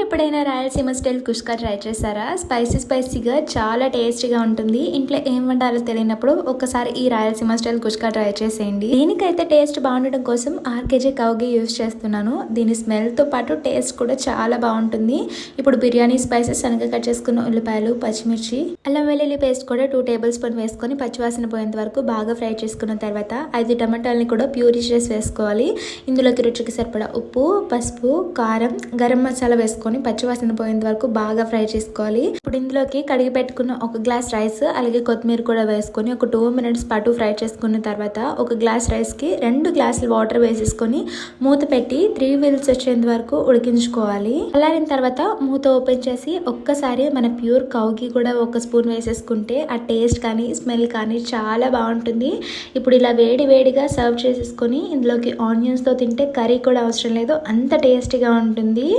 ఎప్పుడైనా Rayalaseema style కుష్కా try చేశారా? స్పైసీగా చాలా టేస్టీగా ఉంటుంది. ఇంట్లో ఏం వండాలో తెలియనప్పుడు ఒక్కసారి ఈ రాయలసీమ స్టైల్ కుష్కా ట్రై చేసేయండి. దీనికైతే టేస్ట్ బాగుండడం కోసం 6 kg కౌగి యూజ్ చేస్తున్నాను. దీని స్మెల్తో పాటు టేస్ట్ కూడా చాలా బాగుంటుంది. ఇప్పుడు బిర్యానీ స్పైసెస్ సన్నగా కట్ చేసుకున్న ఉల్లిపాయలు, పచ్చిమిర్చి, అల్లం వెల్లుల్లి పేస్ట్ కూడా 2 టేబుల్ స్పూన్ వేసుకొని పచ్చివాసన పోయేంత వరకు బాగా ఫ్రై చేసుకున్న తర్వాత 5 టమాటాలని కూడా ప్యూరీ చేసి వేసుకోవాలి. ఇందులోకి రుచికి సరిపడా ఉప్పు, పసుపు, కారం, గరం మసాలా వేసుకొని పచ్చివాసన పోయేంత వరకు బాగా ఫ్రై చేసుకోవాలి. ఇప్పుడు ఇందులోకి కడిగి పెట్టుకున్న 1 గ్లాస్ రైస్ అలాగే కొత్తిమీర కూడా వేసుకొని ఒక 2 minutes పాటు ఫ్రై చేసుకున్న తర్వాత 1 గ్లాస్ రైస్ కి 2 గ్లాసులు వాటర్ వేసేసుకొని మూత పెట్టి 3 whistles వచ్చేంత వరకు ఉడికించుకోవాలి. చల్లారిన తర్వాత మూత ఓపెన్ చేసి ఒక్కసారి మన ప్యూర్ కౌకి కూడా 1 స్పూన్ వేసేసుకుంటే ఆ టేస్ట్ కానీ స్మెల్ కానీ చాలా బాగుంటుంది. ఇప్పుడు ఇలా వేడిగా సర్వ్ చేసేసుకొని ఇందులోకి ఆనియన్స్ తో తింటే కర్రీ కూడా అవసరం లేదు, అంత టేస్టీగా ఉంటుంది.